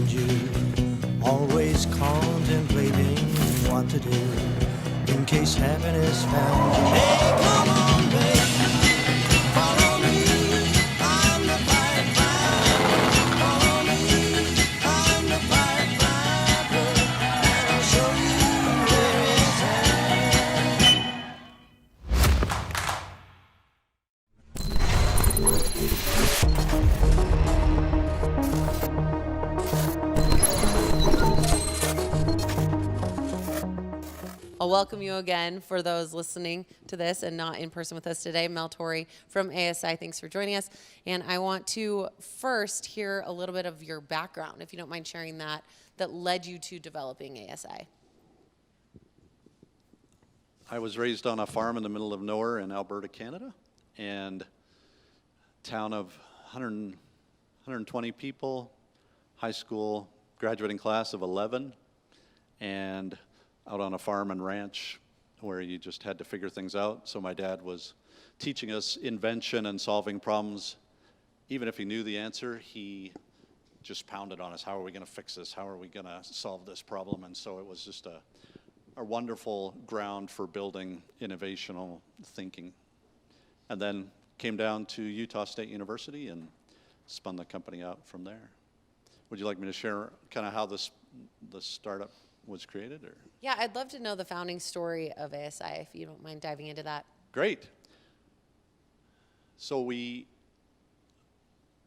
behind you, always contemplating what to do in case happiness found you. Hey, come on, baby, follow me. I'm the pipe finder. Follow me. I'm the pipe finder, and I'll show you where it's at. I'll welcome you again for those listening to this and not in person with us today. Mel Torrie from ASI, thanks for joining us. And I want to first hear a little bit of your background, if you don't mind sharing that led you to developing ASI. I was raised on a farm in the middle of nowhere in Alberta, Canada, and town of 120 people, high school graduating class of 11, and out on a farm and ranch where you just had to figure things out. So my dad was teaching us invention and solving problems. Even if he knew the answer, he just pounded on us. How are we going to fix this? How are we going to solve this problem? And so it was just a wonderful ground for building innovational thinking. And then came down to Utah State University and spun the company out from there. Would you like me to share kind of how the startup was created? Or? Yeah, I'd love to know the founding story of ASI, if you don't mind diving into that. Great. So we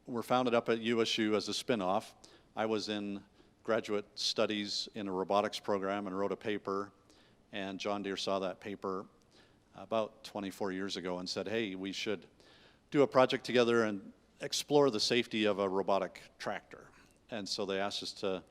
were founded up at USU as a spin-off. I was in graduate studies in a robotics program and wrote a paper, and John Deere saw that paper about 24 years ago and said, hey, we should do a project together and explore the safety of a robotic tractor. And so they asked us to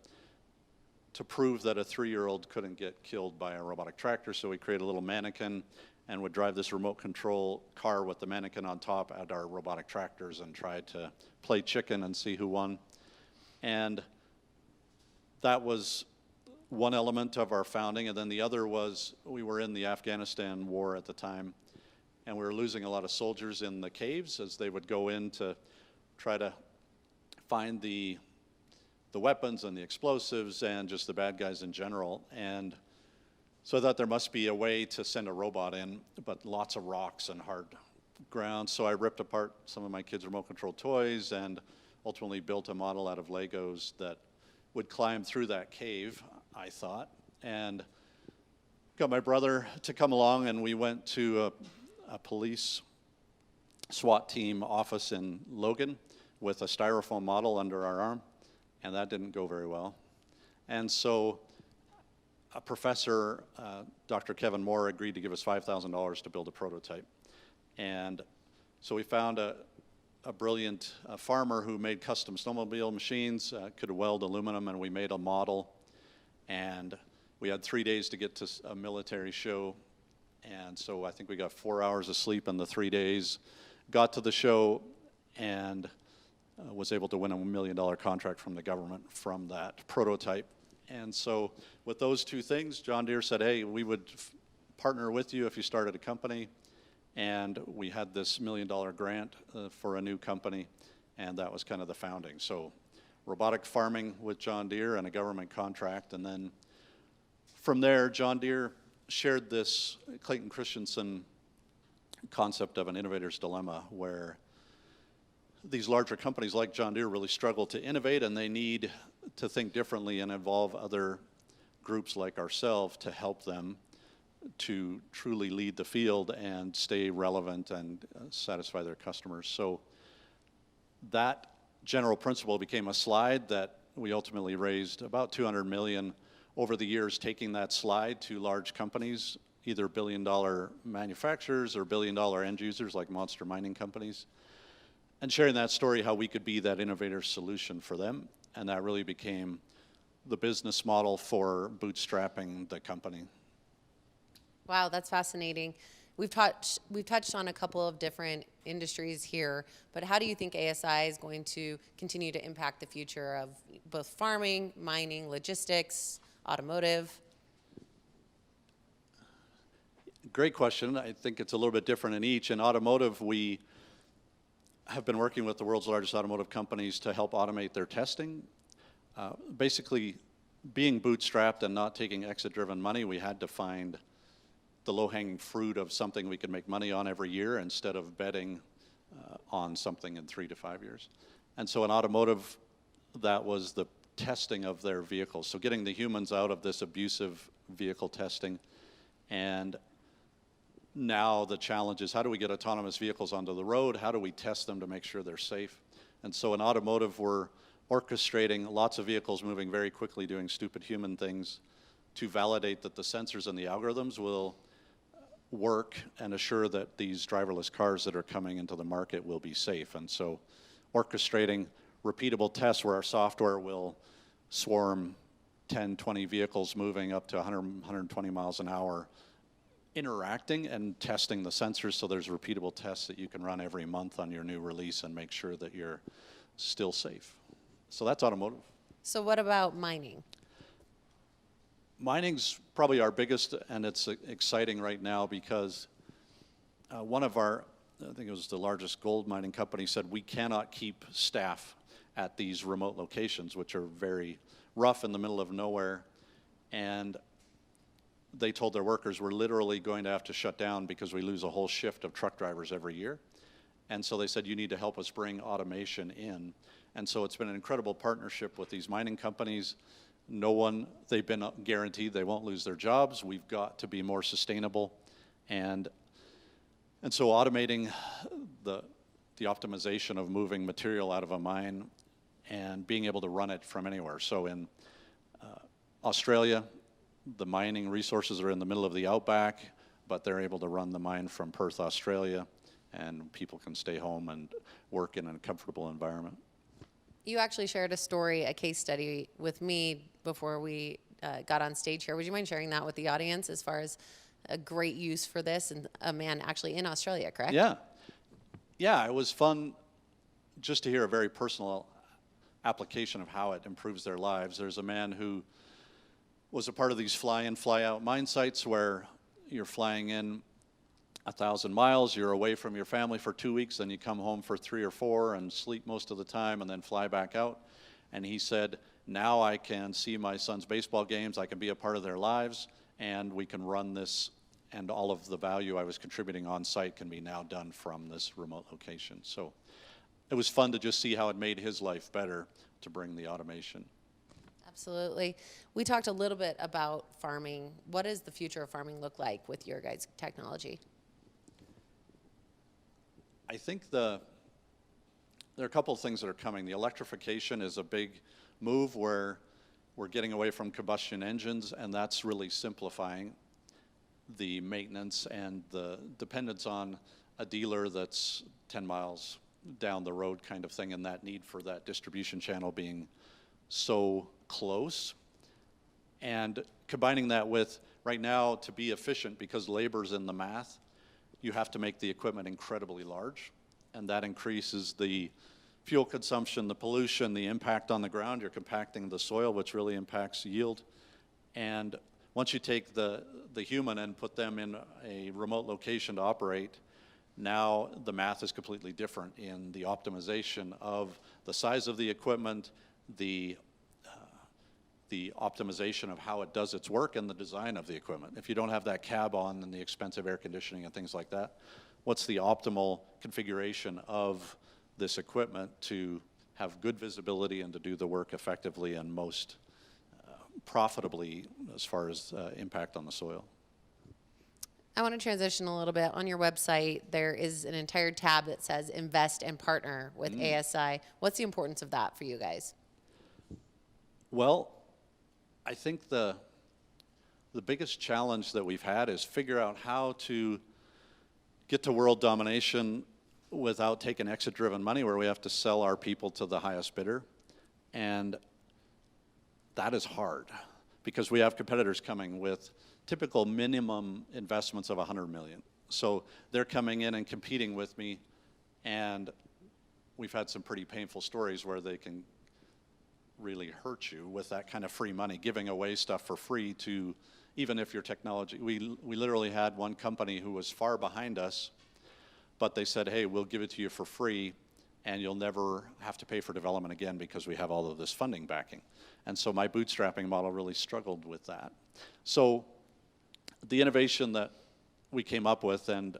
prove that a 3-year-old couldn't get killed by a robotic tractor. So we created a little mannequin and would drive this remote control car with the mannequin on top at our robotic tractors and try to play chicken and see who won. And that was one element of our founding. And then the other was we were in the Afghanistan war at the time, and we were losing a lot of soldiers in the caves as they would go in to try to find the weapons and the explosives and just the bad guys in general. And so I thought there must be a way to send a robot in, but lots of rocks and hard ground. So I ripped apart some of my kids' remote control toys and ultimately built a model out of Legos that would climb through that cave, I thought, and got my brother to come along, and we went to a police SWAT team office in Logan with a styrofoam model under our arm. And that didn't go very well. And so a professor, Dr. Kevin Moore, agreed to give us $5,000 to build a prototype. And so we found a brilliant farmer who made custom snowmobile machines, could weld aluminum, and we made a model. And we had 3 days to get to a military show. And so I think we got 4 hours of sleep in the 3 days, got to the show, and was able to win a $1 million contract from the government from that prototype. And so with those two things, John Deere said, hey, we would partner with you if you started a company. And we had this $1 million grant for a new company, and that was kind of the founding. So robotic farming with John Deere and a government contract. And then from there, John Deere shared this Clayton Christensen concept of an innovator's dilemma, where these larger companies like John Deere really struggle to innovate, and they need to think differently and involve other groups like ourselves to help them to truly lead the field and stay relevant and satisfy their customers. So that general principle became a slide that we ultimately raised about $200 million over the years, taking that slide to large companies, either billion-dollar manufacturers or billion-dollar end users like monster mining companies, and sharing that story, how we could be that innovator solution for them. And that really became the business model for bootstrapping the company. Wow, that's fascinating. We've touched on a couple of different industries here, but how do you think ASI is going to continue to impact the future of both farming, mining, logistics, automotive? Great question. I think it's a little bit different in each. In automotive, we have been working with the world's largest automotive companies to help automate their testing. Basically, being bootstrapped and not taking exit-driven money, we had to find the low-hanging fruit of something we could make money on every year instead of betting on something in 3 to 5 years. And so in automotive, that was the testing of their vehicles. So getting the humans out of this abusive vehicle testing. And now the challenge is, how do we get autonomous vehicles onto the road? How do we test them to make sure they're safe? And so in automotive, we're orchestrating lots of vehicles moving very quickly, doing stupid human things to validate that the sensors and the algorithms will work and assure that these driverless cars that are coming into the market will be safe. And so orchestrating repeatable tests where our software will swarm 10, 20 vehicles moving up to 100, 120 miles an hour, interacting and testing the sensors, so there's repeatable tests that you can run every month on your new release and make sure that you're still safe. So that's automotive. So what about mining? Mining's probably our biggest, and it's exciting right now because one of our, I think it was the largest gold mining company, said we cannot keep staff at these remote locations, which are very rough in the middle of nowhere. And they told their workers, we're literally going to have to shut down because we lose a whole shift of truck drivers every year. And so they said, you need to help us bring automation in. And so it's been an incredible partnership with these mining companies. They've been guaranteed they won't lose their jobs. We've got to be more sustainable. And so automating the optimization of moving material out of a mine and being able to run it from anywhere. So in Australia, the mining resources are in the middle of the outback, but they're able to run the mine from Perth, Australia, and people can stay home and work in a comfortable environment. You actually shared a story, a case study with me before we got on stage here. Would you mind sharing that with the audience as far as a great use for this, and a man actually in Australia, correct? Yeah, it was fun just to hear a very personal application of how it improves their lives. There's a man who was a part of these fly-in, fly-out mine sites where you're flying in 1,000 miles, you're away from your family for 2 weeks, then you come home for 3 or 4 and sleep most of the time and then fly back out. And he said, now I can see my son's baseball games, I can be a part of their lives, and we can run this, and all of the value I was contributing on site can be now done from this remote location. So it was fun to just see how it made his life better to bring the automation. Absolutely. We talked a little bit about farming. What does the future of farming look like with your guys' technology? I think there are a couple of things that are coming. The electrification is a big move where we're getting away from combustion engines, and that's really simplifying the maintenance and the dependence on a dealer that's 10 miles down the road kind of thing, and that need for that distribution channel being so close. And combining that with, right now, to be efficient, because labor's in the math, you have to make the equipment incredibly large, and that increases the fuel consumption, the pollution, the impact on the ground. You're compacting the soil, which really impacts yield. And once you take the human and put them in a remote location to operate, now the math is completely different in the optimization of the size of the equipment, the optimization of how it does its work, and the design of the equipment. If you don't have that cab on and the expensive air conditioning and things like that, what's the optimal configuration of this equipment to have good visibility and to do the work effectively and most profitably as far as impact on the soil? I want to transition a little bit. On your website, there is an entire tab that says invest and partner with ASI. What's the importance of that for you guys? Well, I think the biggest challenge that we've had is figure out how to get to world domination without taking exit-driven money, where we have to sell our people to the highest bidder. And that is hard because we have competitors coming with typical minimum investments of $100 million. So they're coming in and competing with me, and we've had some pretty painful stories where they can really hurt you with that kind of free money, giving away stuff for free to, even if your technology, we literally had one company who was far behind us, but they said, hey, we'll give it to you for free, and you'll never have to pay for development again because we have all of this funding backing. And so my bootstrapping model really struggled with that. So the innovation that we came up with, and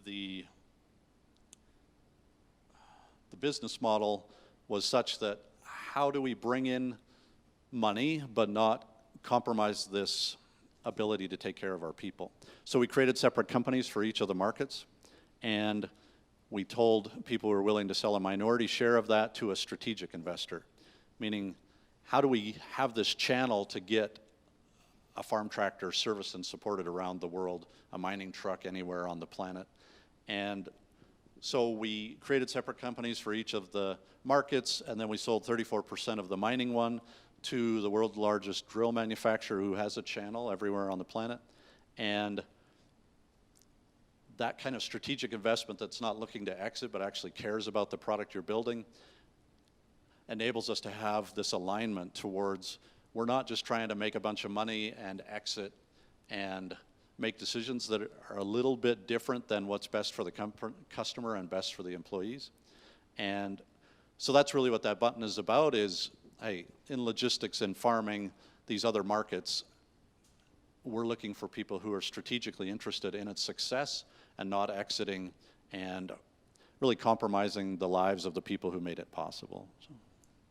the business model was such that how do we bring in money but not compromise this ability to take care of our people? So we created separate companies for each of the markets, and we told people who were willing to sell a minority share of that to a strategic investor, meaning how do we have this channel to get a farm tractor serviced and supported around the world, a mining truck anywhere on the planet. And so we created separate companies for each of the markets, and then we sold 34% of the mining one to the world's largest drill manufacturer who has a channel everywhere on the planet. And that kind of strategic investment that's not looking to exit but actually cares about the product you're building enables us to have this alignment towards, we're not just trying to make a bunch of money and exit and make decisions that are a little bit different than what's best for the customer and best for the employees. And so that's really what that button is about, is, hey, in logistics and farming, these other markets, we're looking for people who are strategically interested in its success and not exiting and really compromising the lives of the people who made it possible. So.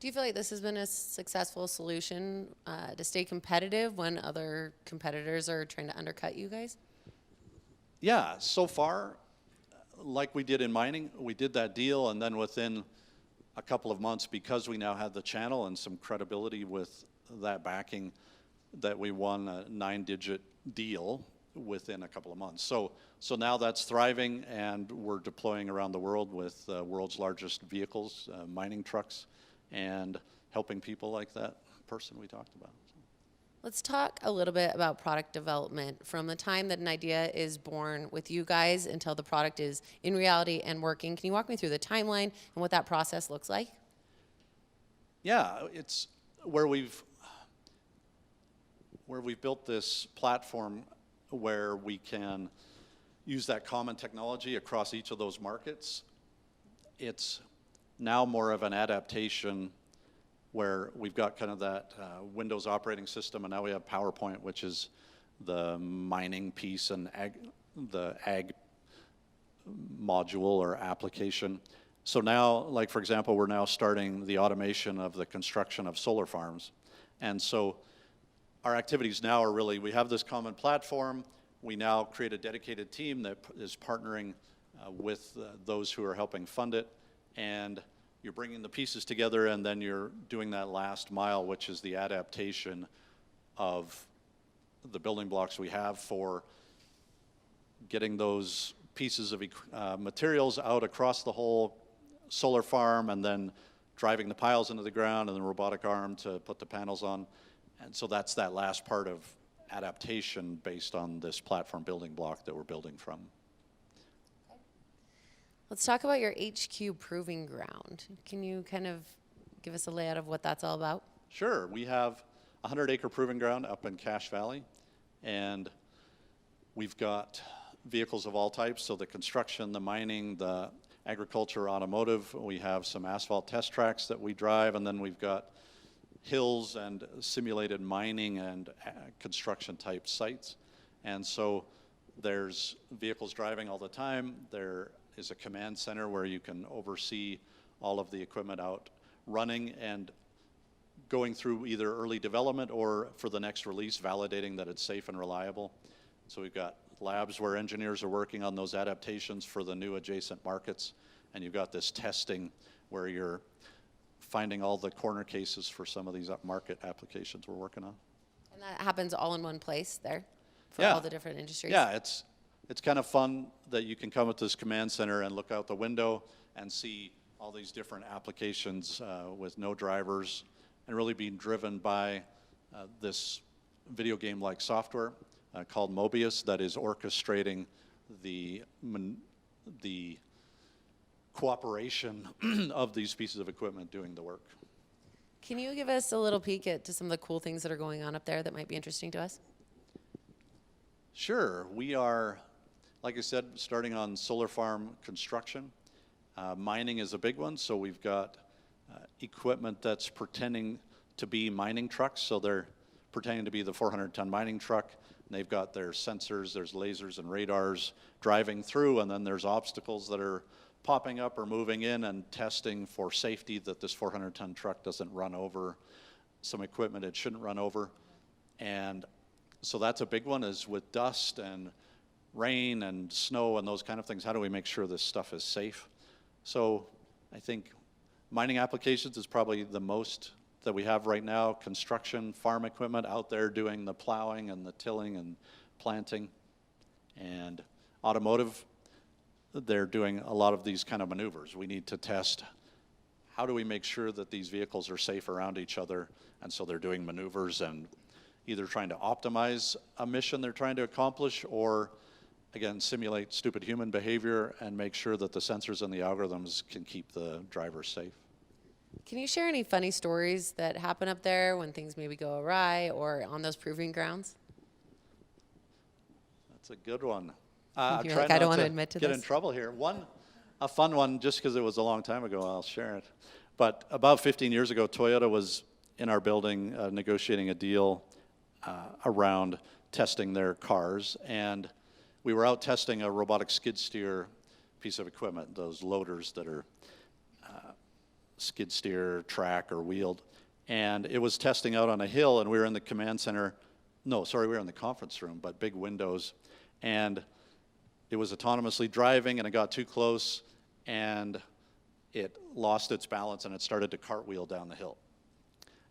Do you feel like this has been a successful solution to stay competitive when other competitors are trying to undercut you guys? Yeah, so far, like we did in mining, we did that deal, and then within a couple of months, because we now had the channel and some credibility with that backing, that we won a 9-digit deal within a couple of months. So now that's thriving, and we're deploying around the world with the world's largest vehicles, mining trucks, and helping people like that person we talked about. Let's talk a little bit about product development. From the time that an idea is born with you guys until the product is in reality and working, can you walk me through the timeline and what that process looks like? Yeah, it's where we've built this platform where we can use that common technology across each of those markets. It's now more of an adaptation where we've got kind of that Windows operating system, and now we have PowerPoint, which is the mining piece, and the ag module or application. So now, like for example, we're now starting the automation of the construction of solar farms. And so our activities now are really, we have this common platform, we now create a dedicated team that is partnering with those who are helping fund it, and you're bringing the pieces together, and then you're doing that last mile, which is the adaptation of the building blocks we have for getting those pieces of materials out across the whole solar farm, and then driving the piles into the ground, and the robotic arm to put the panels on. And so that's that last part of adaptation based on this platform building block that we're building from. Let's talk about your HQ proving ground. Can you kind of give us a layout of what that's all about? Sure. We have a 100-acre proving ground up in Cache Valley, and we've got vehicles of all types, so the construction, the mining, the agriculture, automotive. We have some asphalt test tracks that we drive, and then we've got hills and simulated mining and construction type sites. And so there's vehicles driving all the time. There is a command center where you can oversee all of the equipment out running and going through either early development or for the next release, validating that it's safe and reliable. So we've got labs where engineers are working on those adaptations for the new adjacent markets, and you've got this testing where you're finding all the corner cases for some of these market applications we're working on. And that happens all in one place there for Yeah. all the different industries? Yeah, it's kind of fun that you can come at this command center and look out the window and see all these different applications with no drivers, and really being driven by this video game-like software called Mobius that is orchestrating the cooperation of these pieces of equipment doing the work. Can you give us a little peek to some of the cool things that are going on up there that might be interesting to us? Sure. We are, like I said, starting on solar farm construction, Mining is a big one, so we've got equipment that's pretending to be mining trucks, so they're pretending to be the 400-ton mining truck, and they've got their sensors, there's lasers and radars driving through, and then there's obstacles that are popping up or moving in and testing for safety that this 400-ton truck doesn't run over some equipment it shouldn't run over. And so that's a big one, is with dust and rain and snow and those kind of things, how do we make sure this stuff is safe? So I think mining applications is probably the most that we have right now. Construction, farm equipment out there doing the plowing and the tilling and planting. And automotive, they're doing a lot of these kind of maneuvers. We need to test how do we make sure that these vehicles are safe around each other, and so they're doing maneuvers and either trying to optimize a mission they're trying to accomplish, or again simulate stupid human behavior and make sure that the sensors and the algorithms can keep the driver safe. Can you share any funny stories that happen up there when things maybe go awry or on those proving grounds? That's a good one. You're like, I don't want to admit to get this. in trouble here. A fun one, just because it was a long time ago, I'll share it. But about 15 years ago, Toyota was in our building negotiating a deal around testing their cars, and we were out testing a robotic skid steer piece of equipment, those loaders that are skid steer, track, or wheeled. And it was testing out on a hill, and we were in the command center. No, sorry, we were in the conference room, but big windows. And it was autonomously driving, and it got too close, and it lost its balance, and it started to cartwheel down the hill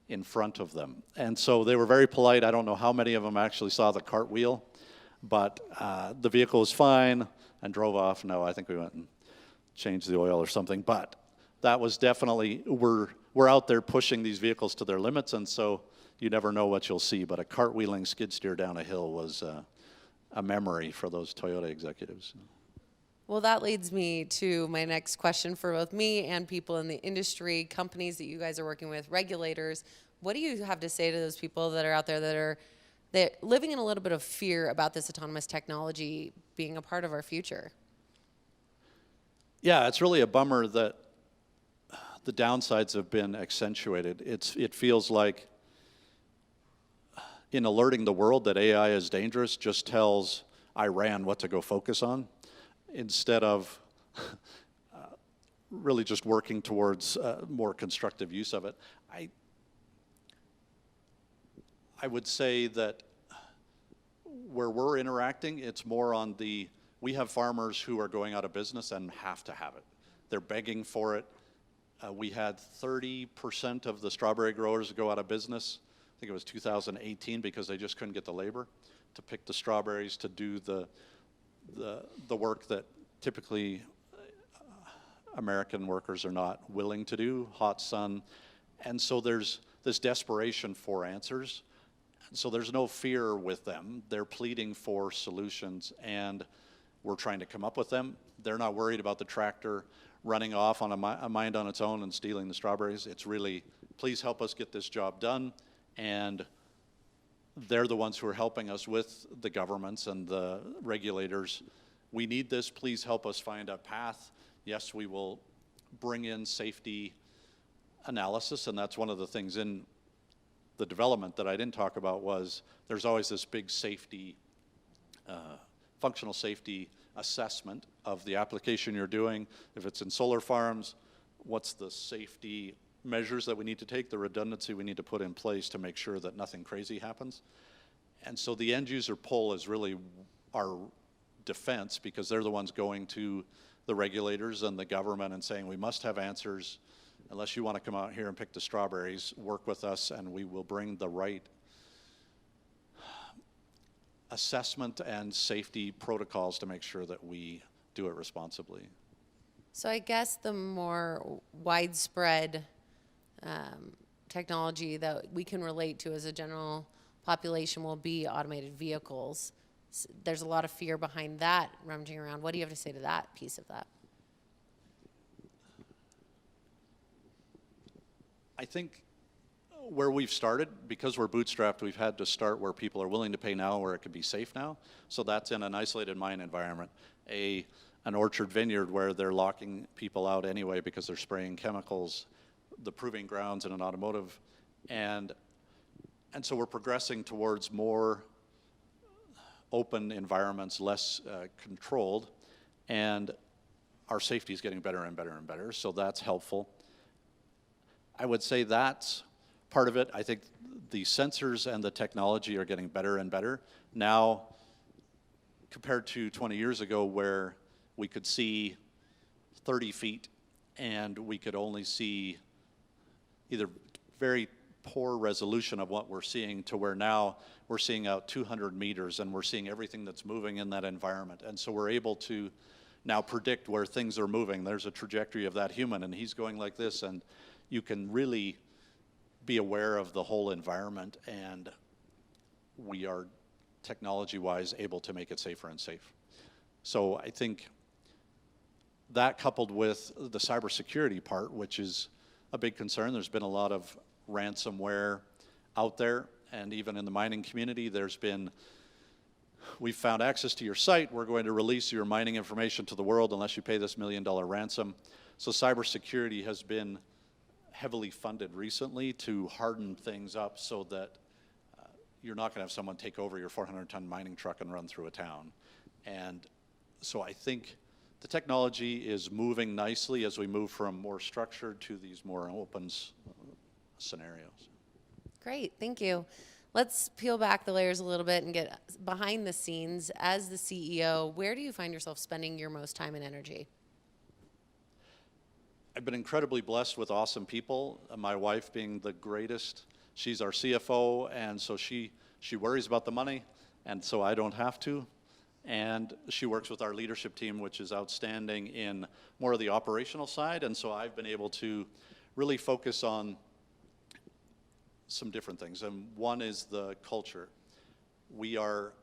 in front of them. And so they were very polite. I don't know how many of them actually saw the cartwheel, but the vehicle was fine and drove off. No, I think we went and changed the oil or something. But that was definitely, we're out there pushing these vehicles to their limits, and so you never know what you'll see. But a cartwheeling skid steer down a hill was a memory for those Toyota executives. Well, that leads me to my next question for both me and people in the industry, companies that you guys are working with, regulators. What do you have to say to those people that are out there that are living in a little bit of fear about this autonomous technology being a part of our future? Yeah, it's really a bummer that the downsides have been accentuated. It feels like in alerting the world that AI is dangerous just tells Iran what to go focus on, instead of really just working towards more constructive use of it. I would say that where we're interacting, it's more on we have farmers who are going out of business and have to have it. They're begging for it. We had 30% of the strawberry growers go out of business. I think it was 2018, because they just couldn't get the labor to pick the strawberries, to do the work that typically American workers are not willing to do, hot sun. And so there's this desperation for answers. So there's no fear with them. They're pleading for solutions, and we're trying to come up with them. They're not worried about the tractor running off on a mind on its own and stealing the strawberries. It's really, please help us get this job done. And they're the ones who are helping us with the governments and the regulators. We need this, please help us find a path. Yes, we will bring in safety analysis, and that's one of the things in the development that I didn't talk about. Was there's always this big safety, functional safety assessment of the application you're doing. If it's in solar farms, what's the safety measures that we need to take, the redundancy we need to put in place to make sure that nothing crazy happens. And so the end user pull is really our defense, because they're the ones going to the regulators and the government and saying, we must have answers. Unless you want to come out here and pick the strawberries, work with us and we will bring the right assessment and safety protocols to make sure that we do it responsibly. So I guess the more widespread technology that we can relate to as a general population will be automated vehicles. There's a lot of fear behind that rummaging around. What do you have to say to that piece of that? I think where we've started, because we're bootstrapped, we've had to start where people are willing to pay now, where it could be safe now. So that's in an isolated mine environment. An an orchard vineyard where they're locking people out anyway because they're spraying chemicals, the proving grounds in an automotive. And so we're progressing towards more open environments, less controlled, and our safety is getting better and better and better, so that's helpful. I would say that's part of it. I think the sensors and the technology are getting better and better. Now, compared to 20 years ago where we could see 30 feet and we could only see either very poor resolution of what we're seeing to where now we're seeing out 200 meters and we're seeing everything that's moving in that environment. And so we're able to now predict where things are moving. There's a trajectory of that human and he's going like this, and you can really be aware of the whole environment, and we are technology-wise able to make it safer and safe. So I think that coupled with the cybersecurity part, which is a big concern. There's been a lot of ransomware out there, and even in the mining community, we've found access to your site, we're going to release your mining information to the world unless you pay this $1 million ransom. So cybersecurity has been heavily funded recently to harden things up so that you're not going to have someone take over your 400-ton mining truck and run through a town. And so I think the technology is moving nicely as we move from more structured to these more open scenarios. Great, thank you. Let's peel back the layers a little bit and get behind the scenes. As the CEO, where do you find yourself spending your most time and energy? I've been incredibly blessed with awesome people. My wife being the greatest. She's our CFO, and so she worries about the money, and so I don't have to. And she works with our leadership team, which is outstanding in more of the operational side, and so I've been able to really focus on some different things. And one is the culture. We are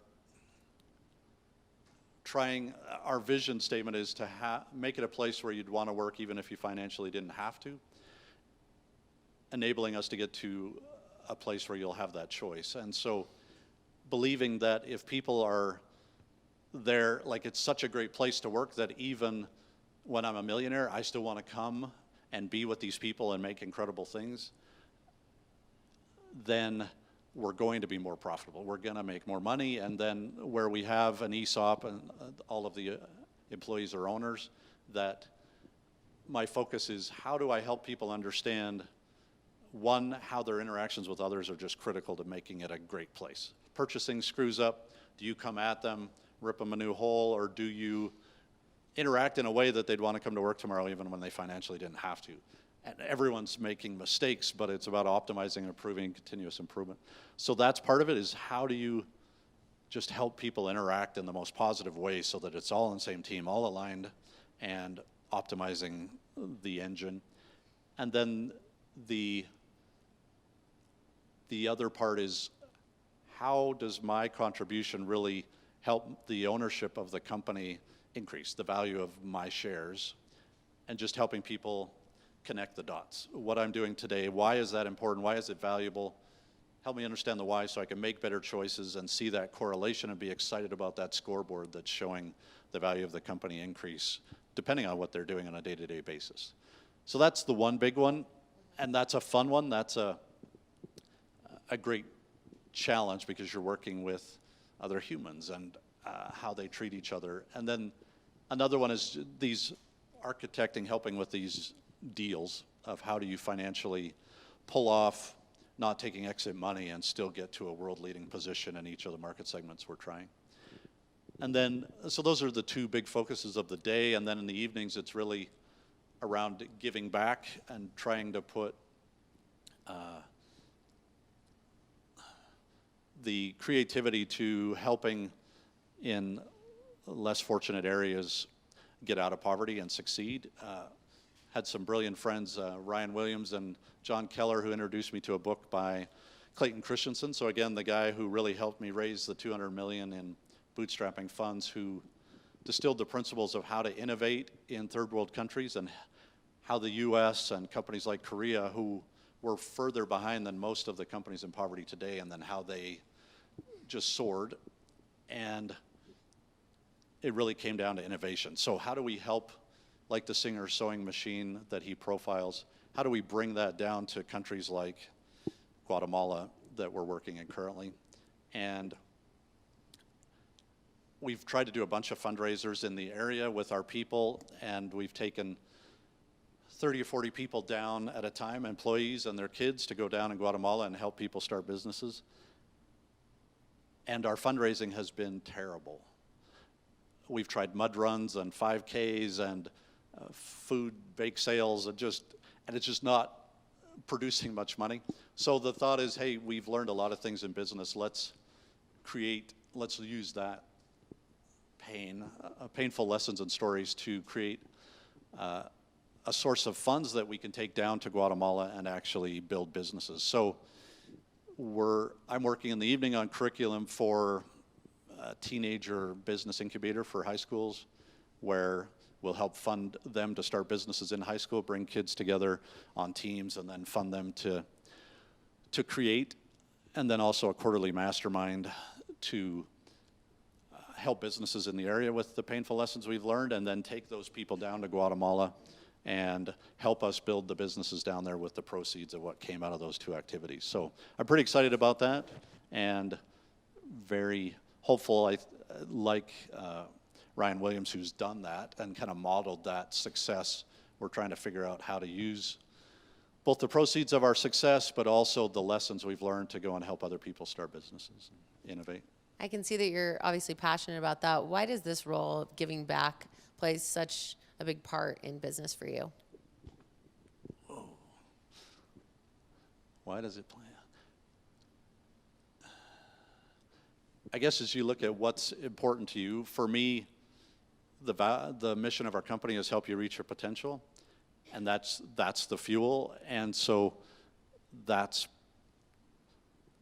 trying, our vision statement is to make it a place where you'd want to work even if you financially didn't have to, enabling us to get to a place where you'll have that choice. And so believing that if people are there, like it's such a great place to work that even when I'm a millionaire, I still want to come and be with these people and make incredible things, then we're going to be more profitable. We're going to make more money, and then where we have an ESOP and all of the employees are owners, that my focus is how do I help people understand, one, how their interactions with others are just critical to making it a great place. Purchasing screws up, do you come at them, rip them a new hole, or do you interact in a way that they'd want to come to work tomorrow even when they financially didn't have to? And everyone's making mistakes, but it's about optimizing and improving continuous improvement. So that's part of it, is how do you just help people interact in the most positive way so that it's all on the same team, all aligned, and optimizing the engine. And then the other part is how does my contribution really help the ownership of the company increase, the value of my shares, and just helping people connect the dots. What I'm doing today, why is that important? Why is it valuable? Help me understand the why so I can make better choices and see that correlation and be excited about that scoreboard that's showing the value of the company increase depending on what they're doing on a day-to-day basis. So that's the one big one, and that's a fun one. That's a great challenge because you're working with other humans and how they treat each other. And then another one is these architecting, helping with these deals of how do you financially pull off not taking exit money and still get to a world-leading position in each of the market segments we're trying. And then, so those are the two big focuses of the day, and then in the evenings it's really around giving back and trying to put the creativity to helping in less fortunate areas get out of poverty and succeed. Had some brilliant friends, Ryan Williams and John Keller, who introduced me to a book by Clayton Christensen. So again, the guy who really helped me raise the $200 million in bootstrapping funds, who distilled the principles of how to innovate in third world countries and how the US and companies like Korea, who were further behind than most of the companies in poverty today, and then how they just soared. And it really came down to innovation. So how do we help, like the Singer sewing machine that he profiles, how do we bring that down to countries like Guatemala that we're working in currently? And we've tried to do a bunch of fundraisers in the area with our people, and we've taken 30 or 40 people down at a time, employees and their kids, to go down in Guatemala and help people start businesses. And our fundraising has been terrible. We've tried mud runs and 5Ks and food bake sales, and it's just not producing much money. So the thought is, hey, we've learned a lot of things in business. Let's use that painful lessons and stories to create a source of funds that we can take down to Guatemala and actually build businesses. So I'm working in the evening on curriculum for a teenager business incubator for high schools, where we'll help fund them to start businesses in high school, bring kids together on teams, and then fund them to create. And then also a quarterly mastermind to help businesses in the area with the painful lessons we've learned, and then take those people down to Guatemala and help us build the businesses down there with the proceeds of what came out of those two activities. So I'm pretty excited about that, and very hopeful. I like Ryan Williams, who's done that and kind of modeled that success. We're trying to figure out how to use both the proceeds of our success, but also the lessons we've learned to go and help other people start businesses and innovate. I can see that you're obviously passionate about that. Why does this role of giving back play such a big part in business for you? Whoa. Why does it play? I guess as you look at what's important to you, for me, the mission of our company is help you reach your potential, and that's the fuel. And so that's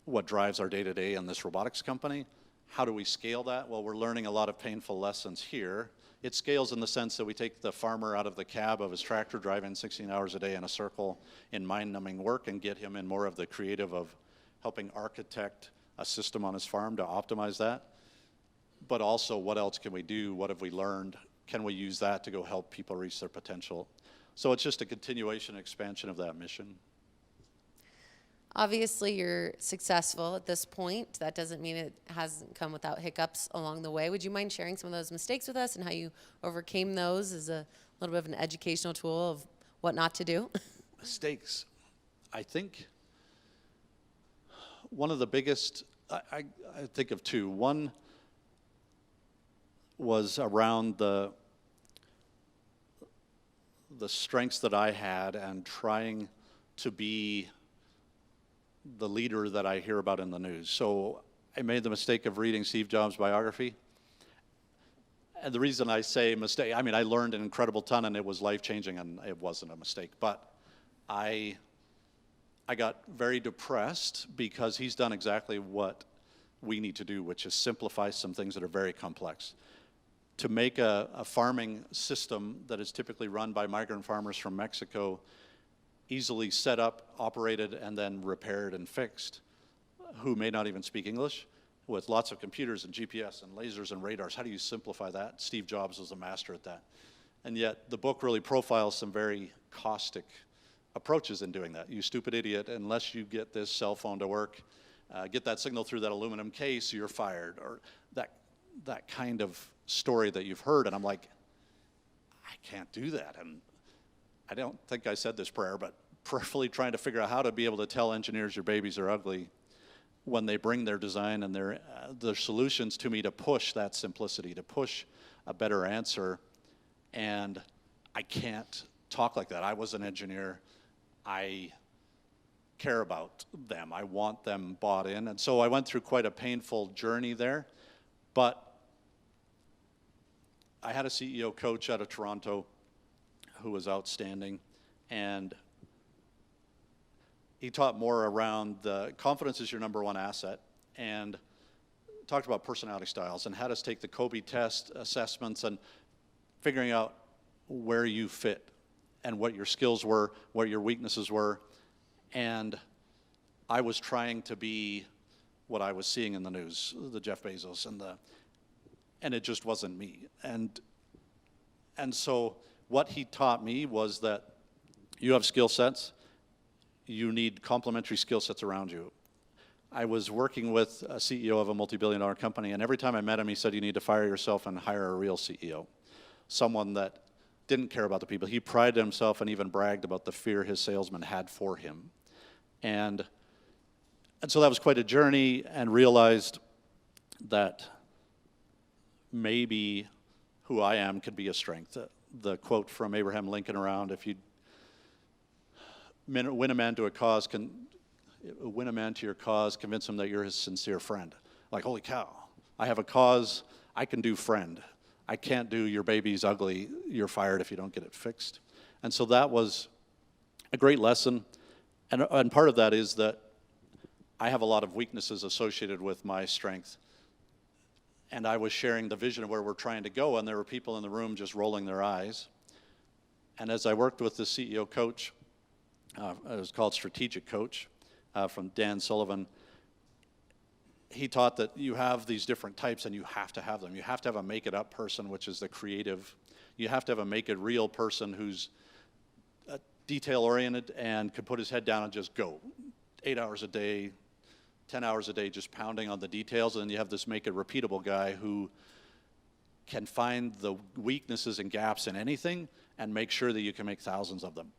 what drives our day-to-day in this robotics company. How do we scale that? Well, we're learning a lot of painful lessons here. It scales in the sense that we take the farmer out of the cab of his tractor, driving 16 hours a day in a circle in mind-numbing work, and get him in more of the creative of helping architect a system on his farm to optimize that. But also, what else can we do? What have we learned? Can we use that to go help people reach their potential? So it's just a continuation, expansion of that mission. Obviously, you're successful at this point. That doesn't mean it hasn't come without hiccups along the way. Would you mind sharing some of those mistakes with us and how you overcame those as a little bit of an educational tool of what not to do? Mistakes. I think one of the biggest, I think of two. One was around the strengths that I had and trying to be the leader that I hear about in the news. So I made the mistake of reading Steve Jobs' biography. And the reason I say mistake, I mean, I learned an incredible ton, and it was life-changing, and it wasn't a mistake. But I got very depressed because he's done exactly what we need to do, which is simplify some things that are very complex. To make a farming system that is typically run by migrant farmers from Mexico easily set up, operated, and then repaired and fixed, who may not even speak English, with lots of computers and GPS and lasers and radars. How do you simplify that? Steve Jobs was a master at that. And yet the book really profiles some very caustic approaches in doing that. You stupid idiot, unless you get this cell phone to work, get that signal through that aluminum case, you're fired, or that kind of story that you've heard. And I'm like, I can't do that. And I don't think I said this prayer, but prayerfully trying to figure out how to be able to tell engineers your babies are ugly when they bring their design and their solutions to me, to push that simplicity, to push a better answer. And I can't talk like that. I was an engineer. I care about them. I want them bought in. And so I went through quite a painful journey there. But I had a CEO coach out of Toronto who was outstanding, and he taught more around the confidence is your number one asset, and talked about personality styles and had us take the Kobe test assessments and figuring out where you fit and what your skills were, what your weaknesses were. And I was trying to be what I was seeing in the news, the Jeff Bezos and it just wasn't me. And so what he taught me was that you have skill sets, you need complementary skill sets around you. I was working with a CEO of a multi-billion-dollar company, and every time I met him, he said, you need to fire yourself and hire a real CEO, someone that didn't care about the people. He prided himself and even bragged about the fear his salesmen had for him. And so that was quite a journey, and realized that maybe who I am could be a strength. The quote from Abraham Lincoln around, if you win a man to your cause, convince him that you're his sincere friend. Like, holy cow, I have a cause, I can do friend. I can't do your baby's ugly, you're fired if you don't get it fixed. And so that was a great lesson. And part of that is that I have a lot of weaknesses associated with my strength. And I was sharing the vision of where we're trying to go, and there were people in the room just rolling their eyes. And as I worked with the CEO coach, it was called Strategic Coach, from Dan Sullivan, he taught that you have these different types and you have to have them. You have to have a make-it-up person, which is the creative. You have to have a make-it-real person who's detail-oriented and could put his head down and just go. 8 hours a day, 10 hours a day, just pounding on the details. And then you have this make-it-repeatable guy who can find the weaknesses and gaps in anything and make sure that you can make thousands of them.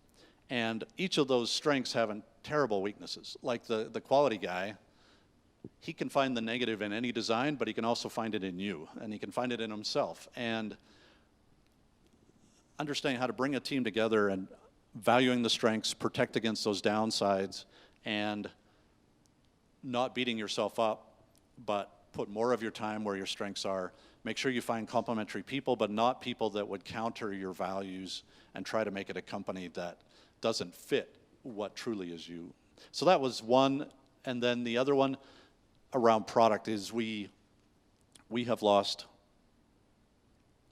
And each of those strengths have terrible weaknesses. Like the quality guy, he can find the negative in any design, but he can also find it in you, and he can find it in himself. And understanding how to bring a team together and valuing the strengths, protect against those downsides, and not beating yourself up, but put more of your time where your strengths are. Make sure you find complementary people, but not people that would counter your values and try to make it a company that doesn't fit what truly is you. So that was one. And then the other one around product is we have lost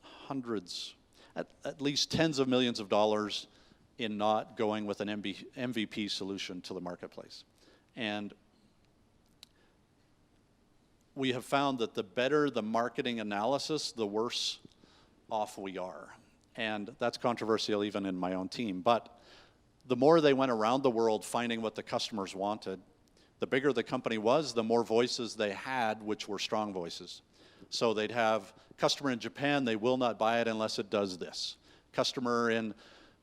hundreds, at least tens of millions of dollars in not going with an MVP solution to the marketplace. And we have found that the better the marketing analysis, the worse off we are. And that's controversial even in my own team. But the more they went around the world finding what the customers wanted, the bigger the company was, the more voices they had, which were strong voices. So they'd have customer in Japan, they will not buy it unless it does this. Customer in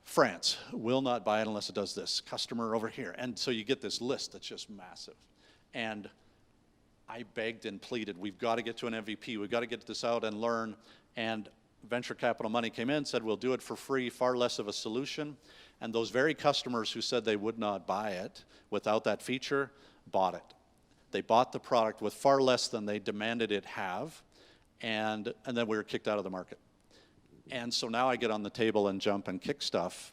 France will not buy it unless it does this. Customer over here. And so you get this list that's just massive. And I begged and pleaded, we've got to get to an MVP, we've got to get this out and learn. And venture capital money came in, said we'll do it for free, far less of a solution. And those very customers who said they would not buy it without that feature, bought it. They bought the product with far less than they demanded it have, and then we were kicked out of the market. And so now I get on the table and jump and kick stuff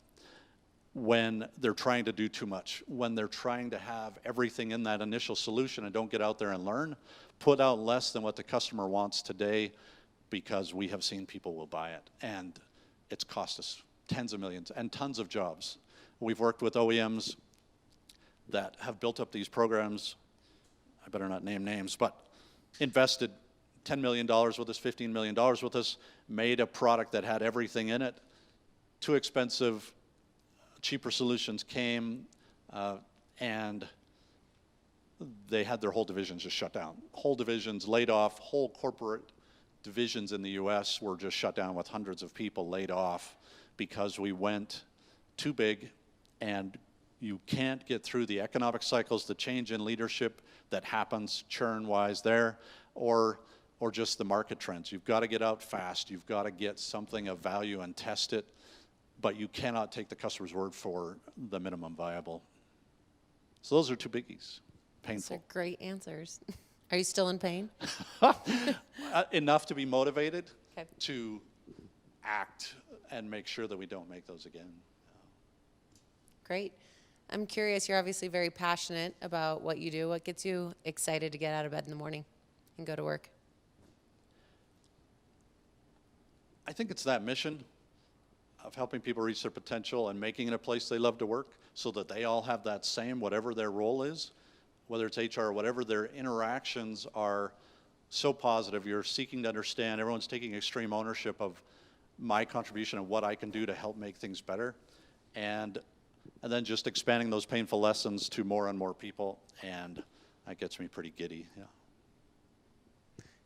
when they're trying to do too much, when they're trying to have everything in that initial solution and don't get out there and learn, put out less than what the customer wants today because we have seen people will buy it. And it's cost us tens of millions and tons of jobs. We've worked with OEMs that have built up these programs, I better not name names, but invested $10 million with us, $15 million with us, made a product that had everything in it. Too expensive, cheaper solutions came, and they had their whole divisions just shut down. Whole divisions laid off, whole corporate divisions in the US were just shut down with hundreds of people laid off because we went too big, and you can't get through the economic cycles, the change in leadership that happens churn-wise there, or just the market trends. You've got to get out fast. You've got to get something of value and test it, but you cannot take the customer's word for the minimum viable. So those are two biggies. Painful. Those are great answers. Are you still in pain? Enough to be motivated Okay. to act and make sure that we don't make those again. Great. I'm curious, you're obviously very passionate about what you do. What gets you excited to get out of bed in the morning and go to work? I think it's that mission of helping people reach their potential and making it a place they love to work so that they all have that same, whatever their role is, whether it's HR or whatever, their interactions are so positive. You're seeking to understand. Everyone's taking extreme ownership of my contribution and what I can do to help make things better. And then just expanding those painful lessons to more and more people. And that gets me pretty giddy, yeah.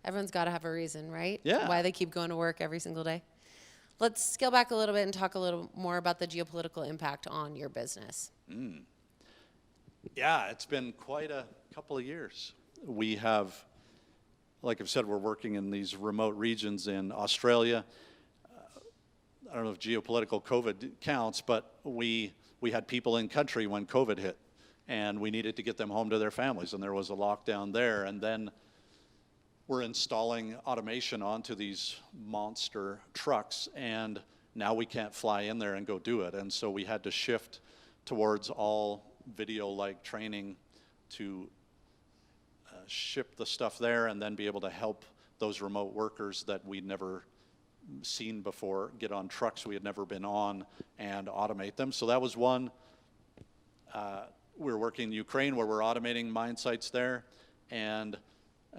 Everyone's got to have a reason, right? Yeah. Why they keep going to work every single day. Let's scale back a little bit and talk a little more about the geopolitical impact on your business. Yeah, it's been quite a couple of years. We have, like I've said, we're working in these remote regions in Australia. I don't know if geopolitical COVID counts, but we had people in country when COVID hit, and we needed to get them home to their families, and there was a lockdown there. And then we're installing automation onto these monster trucks, and now we can't fly in there and go do it. And so we had to shift towards all video-like training to ship the stuff there and then be able to help those remote workers that we'd never seen before get on trucks we had never been on and automate them. So that was one. We're working in Ukraine where we're automating mine sites there, and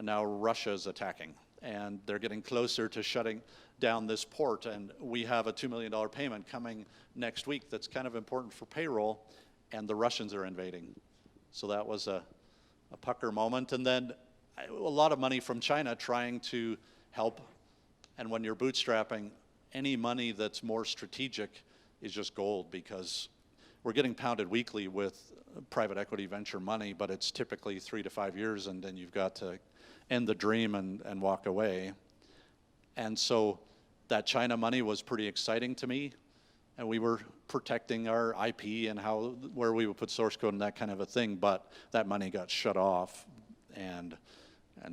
now Russia's attacking, and they're getting closer to shutting down this port, and we have a $2 million payment coming next week that's kind of important for payroll, and the Russians are invading. So that was a pucker moment. And then a lot of money from China trying to help. And when you're bootstrapping, any money that's more strategic is just gold, because we're getting pounded weekly with private equity venture money, but it's typically 3 to 5 years, and then you've got to end the dream and walk away. And so that China money was pretty exciting to me, and we were protecting our IP and where we would put source code and that kind of a thing, but that money got shut off, and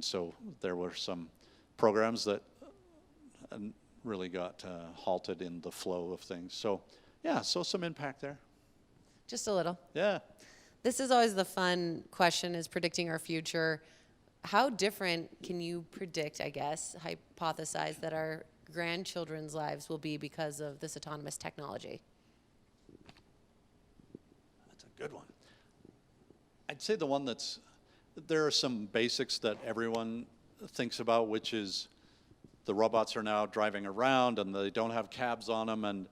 so there were some programs that really got halted in the flow of things. So yeah, so some impact there. Just a little. Yeah. This is always the fun question, is predicting our future. How different can you predict, I guess, hypothesize that our grandchildren's lives will be because of this autonomous technology? That's a good one. I'd say the one there are some basics that everyone thinks about, which is the robots are now driving around and they don't have cabs on them, and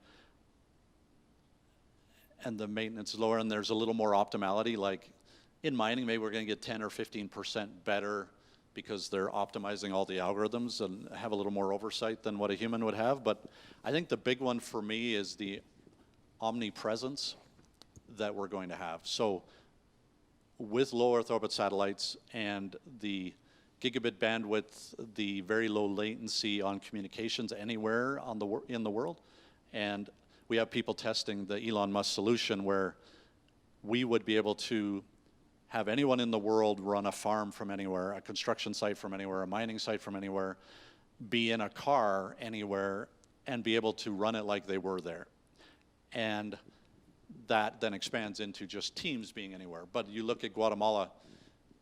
the maintenance is lower, and there's a little more optimality. Like in mining, maybe we're going to get 10 or 15% better because they're optimizing all the algorithms and have a little more oversight than what a human would have. But I think the big one for me is the omnipresence that we're going to have. So with low Earth orbit satellites and the gigabit bandwidth, the very low latency on communications anywhere in the world, and we have people testing the Elon Musk solution where we would be able to have anyone in the world run a farm from anywhere, a construction site from anywhere, a mining site from anywhere, be in a car anywhere, and be able to run it like they were there. And that then expands into just teams being anywhere. But you look at Guatemala,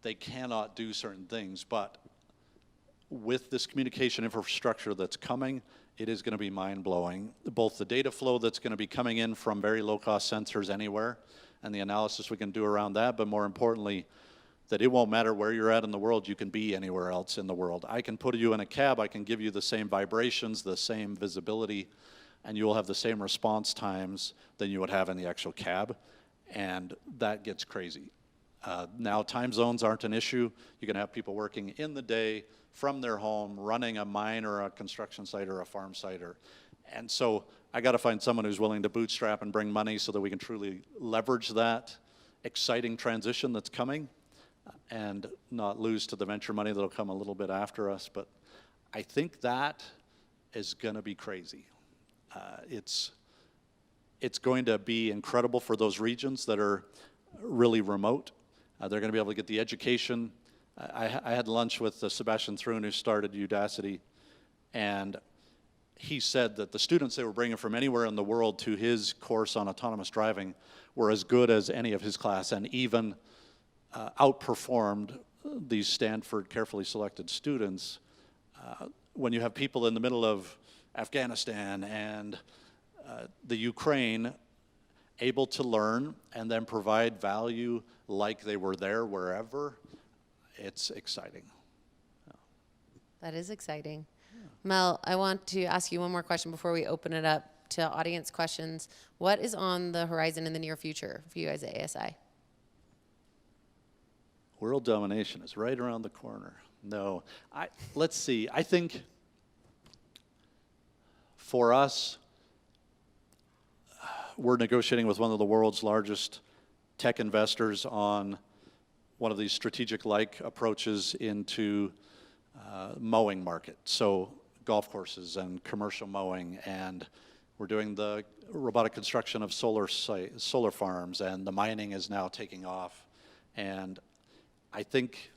they cannot do certain things, but with this communication infrastructure that's coming, it is going to be mind-blowing. Both the data flow that's going to be coming in from very low-cost sensors anywhere, and the analysis we can do around that, but more importantly, that it won't matter where you're at in the world, you can be anywhere else in the world. I can put you in a cab, I can give you the same vibrations, the same visibility, and you will have the same response times than you would have in the actual cab, and that gets crazy. Now time zones aren't an issue. You can have people working in the day from their home, running a mine or a construction site or a farm site. And so I got to find someone who's willing to bootstrap and bring money so that we can truly leverage that exciting transition that's coming and not lose to the venture money that'll come a little bit after us. But I think that is going to be crazy. It's going to be incredible for those regions that are really remote. They're going to be able to get the education. I had lunch with Sebastian Thrun, who started Udacity, and he said that the students they were bringing from anywhere in the world to his course on autonomous driving were as good as any of his class, and even outperformed these Stanford carefully selected students. When you have people in the middle of Afghanistan and the Ukraine able to learn and then provide value like they were there wherever, it's exciting. That is exciting. Mel, I want to ask you one more question before we open it up to audience questions. What is on the horizon in the near future for you guys at ASI? World domination is right around the corner. No, let's see. I think for us, we're negotiating with one of the world's largest tech investors on one of these strategic-like approaches into mowing market. So golf courses and commercial mowing, and we're doing the robotic construction of solar farms, and the mining is now taking off. And I think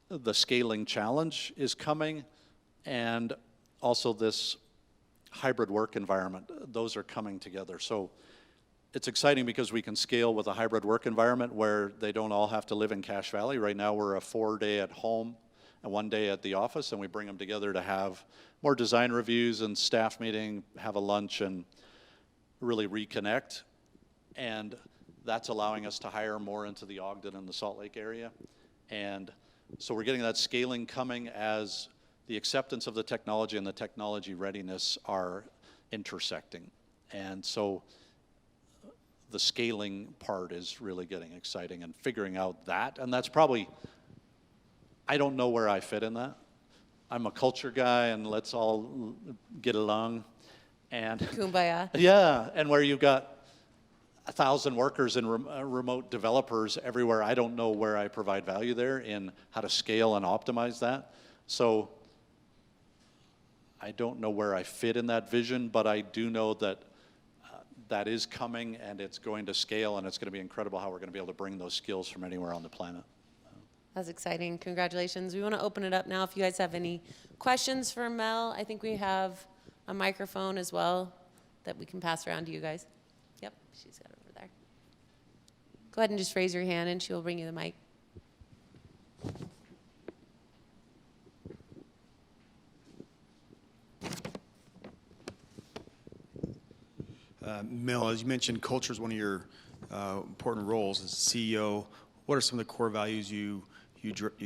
the scaling challenge is coming, and also this hybrid work environment. Those are coming together. So it's exciting because we can scale with a hybrid work environment where they don't all have to live in Cache Valley. Right now we're a 4-day at home and 1 day at the office, and we bring them together to have more design reviews and staff meeting, have a lunch, and really reconnect. And that's allowing us to hire more into the Ogden and the Salt Lake area. And so we're getting that scaling coming as the acceptance of the technology and the technology readiness are intersecting. And so the scaling part is really getting exciting and figuring out that. And that's probably, I don't know where I fit in that. I'm a culture guy and let's all get along. And Kumbaya. yeah, and where you've got 1,000 workers and remote developers everywhere, I don't know where I provide value there in how to scale and optimize that. So I don't know where I fit in that vision, but I do know that that is coming and it's going to scale, and it's going to be incredible how we're going to be able to bring those skills from anywhere on the planet. That's exciting. Congratulations. We want to open it up now if you guys have any questions for Mel. I think we have a microphone as well that we can pass around to you guys. Yep, she's got it over there. Go ahead and just raise your hand and she'll bring you the mic. Mel, as you mentioned, culture is one of your important roles as CEO. What are some of the core values you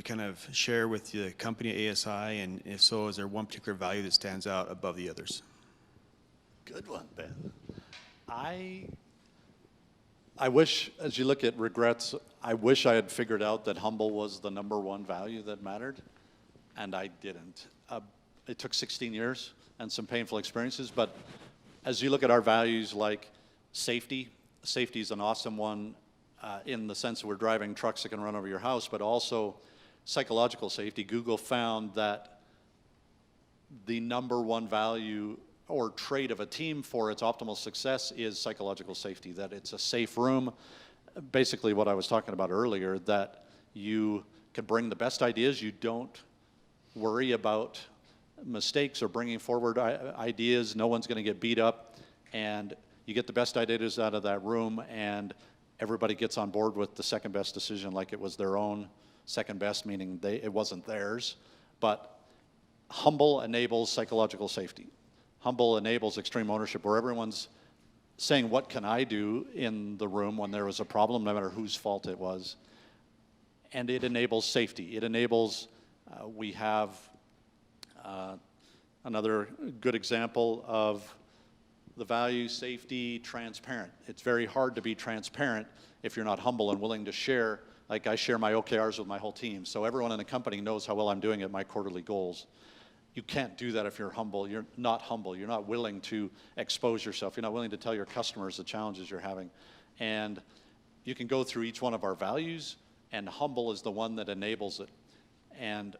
kind of share with the company ASI, and if so, is there one particular value that stands out above the others? Good one, Ben. I wish, as you look at regrets, I wish I had figured out that humble was the #1 value that mattered, and I didn't. It took 16 years and some painful experiences, but as you look at our values like safety is an awesome one in the sense that we're driving trucks that can run over your house, but also psychological safety. Google found that the #1 value or trait of a team for its optimal success is psychological safety, that it's a safe room. Basically what I was talking about earlier, that you can bring the best ideas, you don't worry about mistakes or bringing forward ideas, no one's going to get beat up, and you get the best ideas out of that room, and everybody gets on board with the second best decision like it was their own second best, meaning it wasn't theirs. But humble enables psychological safety. Humble enables extreme ownership, where everyone's saying, what can I do in the room when there was a problem, no matter whose fault it was. And it enables safety. It enables, we have another good example of the value, safety, transparent. It's very hard to be transparent if you're not humble and willing to share. Like I share my OKRs with my whole team, so everyone in the company knows how well I'm doing at my quarterly goals. You can't do that if you're humble. You're not humble. You're not willing to expose yourself. You're not willing to tell your customers the challenges you're having. And you can go through each one of our values, and humble is the one that enables it. And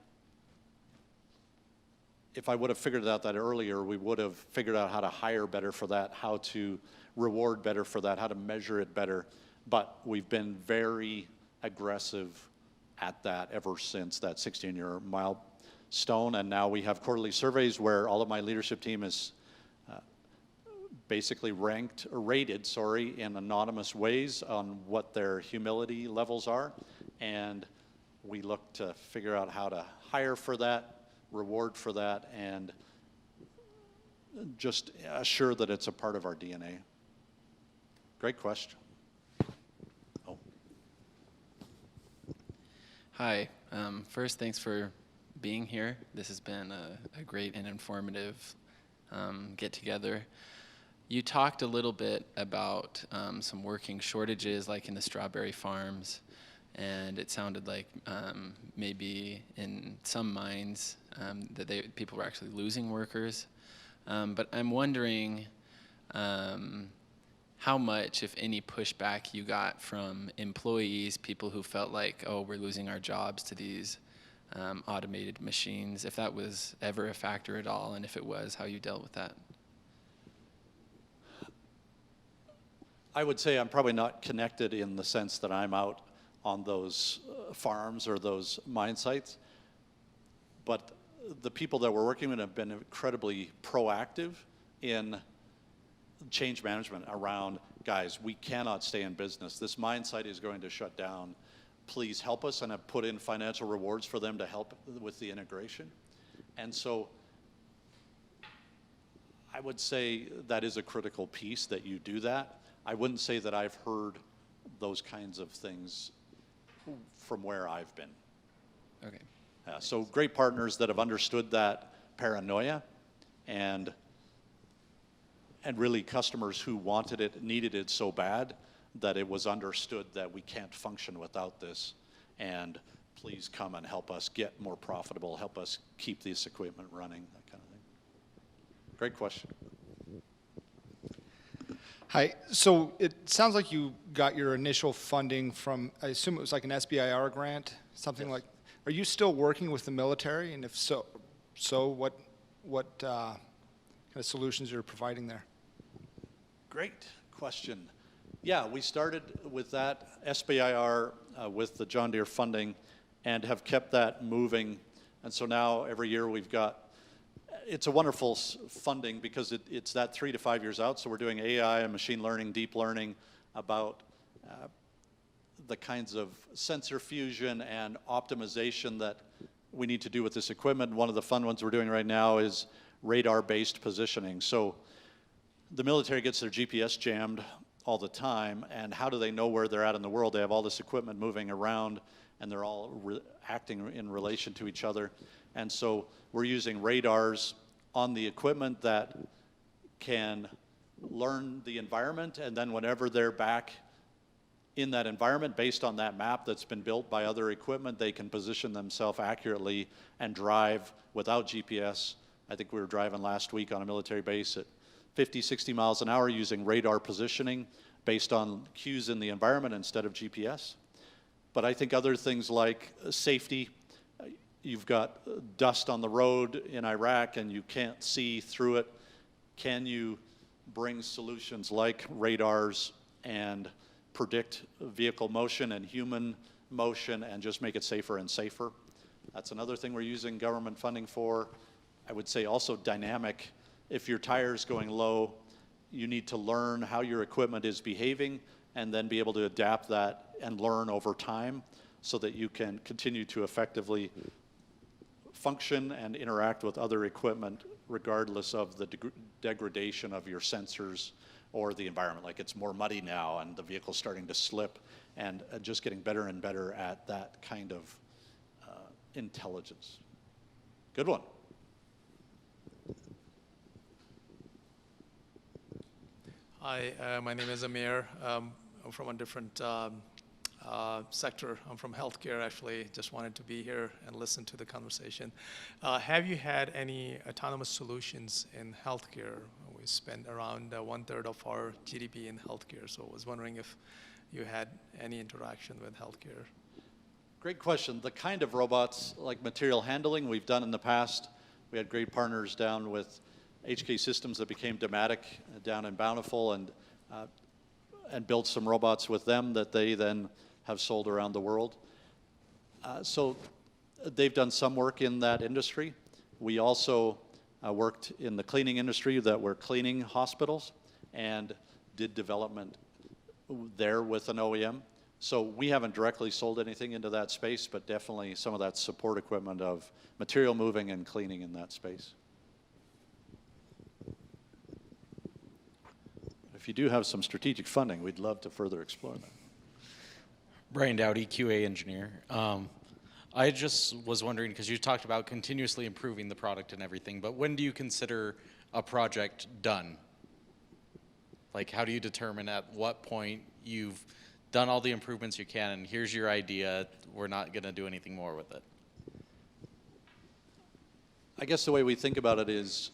if I would have figured out that earlier, we would have figured out how to hire better for that, how to reward better for that, how to measure it better. But we've been very aggressive at that ever since that 16-year milestone. And now we have quarterly surveys where all of my leadership team is basically rated in anonymous ways on what their humility levels are. And we look to figure out how to hire for that, reward for that, and just assure that it's a part of our DNA. Great question. Oh. Hi. First, thanks for being here. This has been a great and informative get-together. You talked a little bit about some working shortages, like in the strawberry farms, and it sounded like maybe in some mines that people were actually losing workers. But I'm wondering how much, if any, pushback you got from employees, people who felt like, oh, we're losing our jobs to these automated machines, if that was ever a factor at all, and if it was, how you dealt with that. I would say I'm probably not connected in the sense that I'm out on those farms or those mine sites, but the people that we're working with have been incredibly proactive in change management around, guys, we cannot stay in business. This mine site is going to shut down. Please help us, and have put in financial rewards for them to help with the integration. And so I would say that is a critical piece, that you do that. I wouldn't say that I've heard those kinds of things from where I've been. Okay. So great partners that have understood that paranoia, and really customers who wanted it, needed it so bad that it was understood that we can't function without this, and please come and help us get more profitable, help us keep this equipment running, that kind of thing. Great question. Hi. So it sounds like you got your initial funding from, I assume it was like an SBIR grant, something Yes. like. Are you still working with the military? And if so, what kind of solutions you're providing there? Great question. Yeah, we started with that SBIR with the John Deere funding, and have kept that moving. And so now every year we've got, it's a wonderful funding because it's that 3 to 5 years out. So we're doing AI and machine learning, deep learning about the kinds of sensor fusion and optimization that we need to do with this equipment. One of the fun ones we're doing right now is radar-based positioning. So the military gets their GPS jammed all the time, and how do they know where they're at in the world? They have all this equipment moving around, and they're all acting in relation to each other. And so we're using radars on the equipment that can learn the environment, and then whenever they're back in that environment, based on that map that's been built by other equipment, they can position themselves accurately and drive without GPS. I think we were driving last week on a military base at 50, 60 miles an hour using radar positioning based on cues in the environment instead of GPS. But I think other things like safety, you've got dust on the road in Iraq and you can't see through it. Can you bring solutions like radars and predict vehicle motion and human motion and just make it safer and safer? That's another thing we're using government funding for. I would say also dynamic. If your tire's going low, you need to learn how your equipment is behaving and then be able to adapt that and learn over time so that you can continue to effectively function and interact with other equipment regardless of the degradation of your sensors or the environment. Like it's more muddy now and the vehicle's starting to slip, and just getting better and better at that kind of intelligence. Good one. Hi, my name is Amir. I'm from a different sector. I'm from healthcare, actually. Just wanted to be here and listen to the conversation. Have you had any autonomous solutions in healthcare? We spend around 1/3 of our GDP in healthcare, so I was wondering if you had any interaction with healthcare. Great question. The kind of robots like material handling we've done in the past. We had great partners down with HK Systems that became Dematic down in Bountiful, and built some robots with them that they then have sold around the world. So they've done some work in that industry. We also worked in the cleaning industry, that were cleaning hospitals, and did development there with an OEM. So we haven't directly sold anything into that space, but definitely some of that support equipment of material moving and cleaning in that space. If you do have some strategic funding, we'd love to further explore that. Brian Dowdy, QA engineer. I just was wondering, because you talked about continuously improving the product and everything, but when do you consider a project done? Like, how do you determine at what point you've done all the improvements you can and here's your idea, we're not going to do anything more with it? I guess the way we think about it is,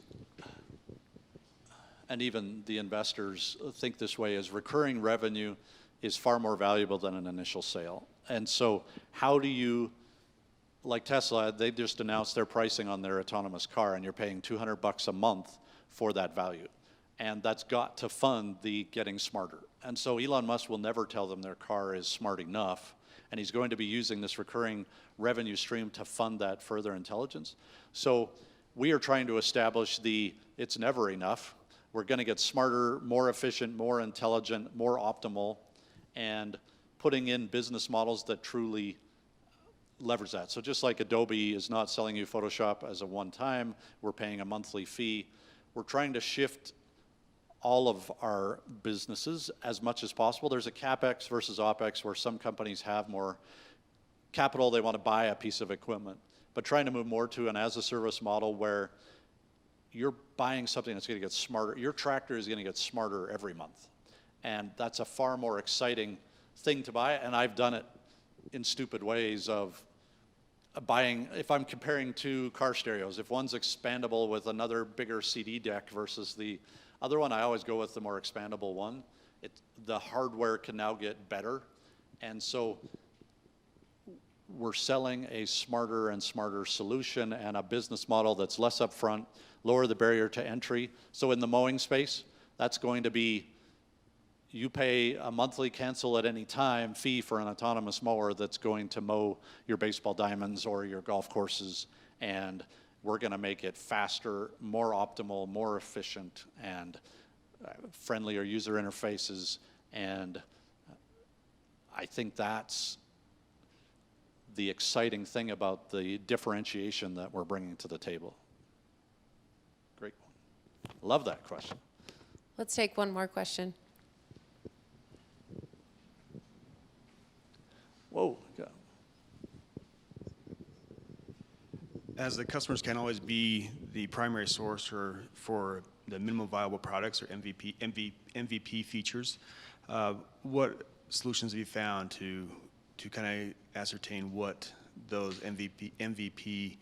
and even the investors think this way, is recurring revenue is far more valuable than an initial sale. And so how do you, like Tesla, they just announced their pricing on their autonomous car, and you're paying $200 a month for that value. And that's got to fund the getting smarter. And so Elon Musk will never tell them their car is smart enough, and he's going to be using this recurring revenue stream to fund that further intelligence. So we are trying to establish it's never enough. We're going to get smarter, more efficient, more intelligent, more optimal, and putting in business models that truly leverage that. So just like Adobe is not selling you Photoshop as a one-time, we're paying a monthly fee. We're trying to shift all of our businesses as much as possible. There's a CapEx versus OpEx where some companies have more capital, they want to buy a piece of equipment, but trying to move more to an as-a-service model where you're buying something that's going to get smarter. Your tractor is going to get smarter every month. And that's a far more exciting thing to buy, and I've done it in stupid ways of buying, if I'm comparing two car stereos, if one's expandable with another bigger CD deck versus the other one, I always go with the more expandable one. The hardware can now get better, and so we're selling a smarter and smarter solution and a business model that's less upfront, lower the barrier to entry. So in the mowing space, that's going to be, you pay a monthly cancel at any time fee for an autonomous mower that's going to mow your baseball diamonds or your golf courses, and we're going to make it faster, more optimal, more efficient, and friendlier user interfaces. And I think that's the exciting thing about the differentiation that we're bringing to the table. Great one. Love that question. Let's take one more question. Whoa. As the customers can always be the primary source for the minimum viable products or MVP features, what solutions have you found to kind of ascertain what those MVP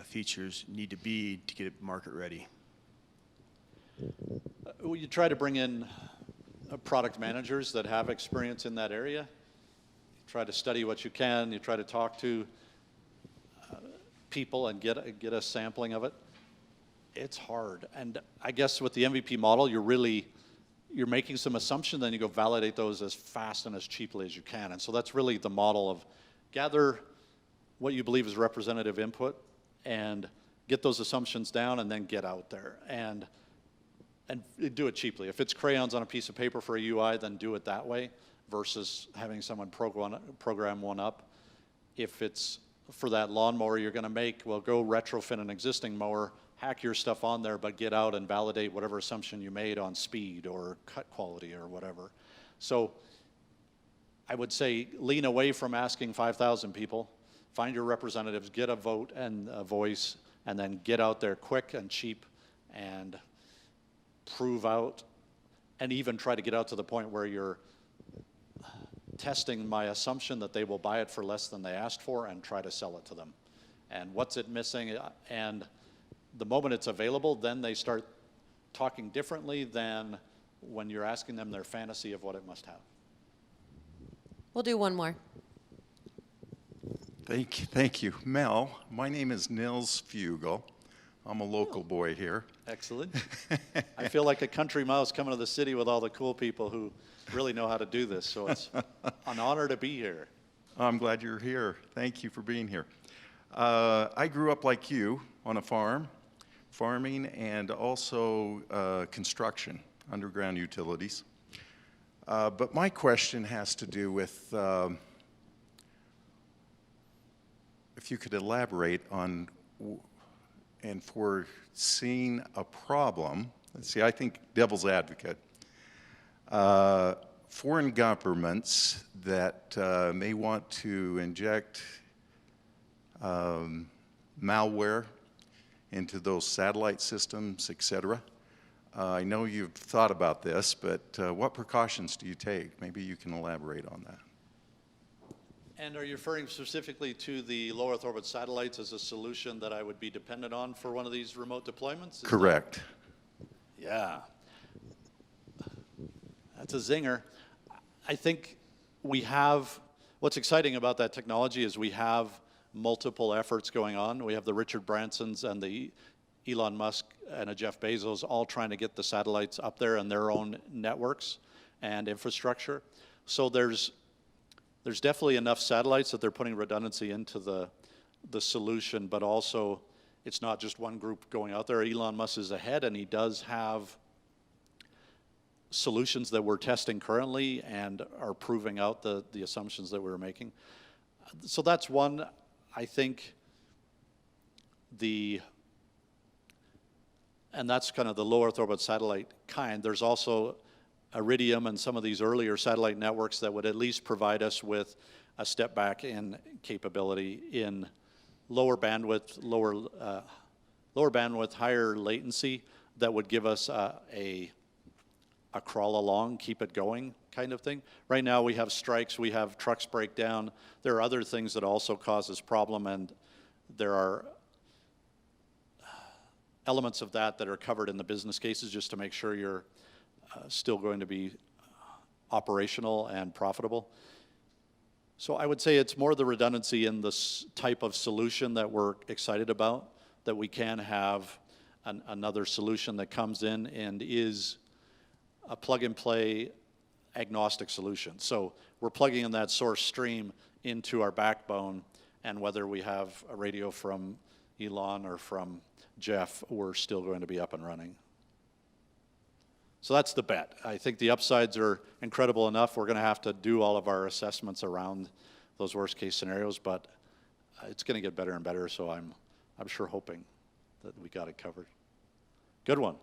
features need to be to get it market ready? Well, you try to bring in product managers that have experience in that area. You try to study what you can. You try to talk to people and get a sampling of it. It's hard. And I guess with the MVP model, you're making some assumptions, then you go validate those as fast and as cheaply as you can. And so that's really the model of gather what you believe is representative input and get those assumptions down and then get out there and do it cheaply. If it's crayons on a piece of paper for a UI, then do it that way versus having someone program one up. If it's for that lawnmower you're going to make, well, go retrofit an existing mower, hack your stuff on there, but get out and validate whatever assumption you made on speed or cut quality or whatever. So I would say lean away from asking 5,000 people. Find your representatives, get a vote and a voice, and then get out there quick and cheap and prove out, and even try to get out to the point where you're testing my assumption that they will buy it for less than they asked for and try to sell it to them. And what's it missing? And the moment it's available, then they start talking differently than when you're asking them their fantasy of what it must have. We'll do one more. Thank you. Mel, my name is Nils Fugel. I'm a local boy here. Excellent. I feel like a country mouse coming to the city with all the cool people who really know how to do this, so it's an honor to be here. I'm glad you're here. Thank you for being here. I grew up like you on a farm, farming and also construction, underground utilities. But my question has to do with if you could elaborate on and for seeing a problem. Let's see, I think devil's advocate. Foreign governments that may want to inject malware into those satellite systems, et cetera. I know you've thought about this, but what precautions do you take? Maybe you can elaborate on that. And are you referring specifically to the low Earth orbit satellites as a solution that I would be dependent on for one of these remote deployments? Is Correct. Yeah. That's a zinger. I think we have, what's exciting about that technology is we have multiple efforts going on. We have the Richard Bransons and the Elon Musk and a Jeff Bezos all trying to get the satellites up there in their own networks and infrastructure. So there's definitely enough satellites that they're putting redundancy into the solution, but also it's not just one group going out there. Elon Musk is ahead, and he does have solutions that we're testing currently and are proving out the assumptions that we were making. So that's one. I think and that's kind of the low Earth orbit satellite kind. There's also Iridium and some of these earlier satellite networks that would at least provide us with a step back in capability in lower bandwidth, higher latency that would give us a crawl along, keep it going kind of thing. Right now we have strikes, we have trucks break down. There are other things that also cause this problem, and there are elements of that are covered in the business cases just to make sure you're still going to be operational and profitable. So I would say it's more the redundancy in this type of solution that we're excited about, that we can have another solution that comes in and is a plug-and-play agnostic solution. So we're plugging in that source stream into our backbone, and whether we have a radio from Elon or from Jeff, we're still going to be up and running. So that's the bet. I think the upsides are incredible enough. We're going to have to do all of our assessments around those worst case scenarios, but it's going to get better and better, so I'm sure hoping that we got it covered. Good one.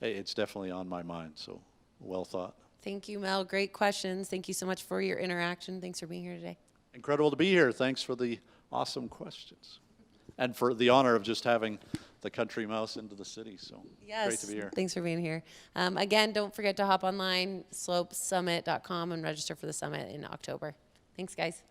Hey, it's definitely on my mind, so well thought. Thank you, Mel. Great questions. Thank you so much for your interaction. Thanks for being here today. Incredible to be here. Thanks for the awesome questions. And for the honor of just having the country mouse into the city. So yes, great to be here. Thanks for being here. Again, don't forget to hop online, slopesummit.com, and register for the summit in October. Thanks, guys.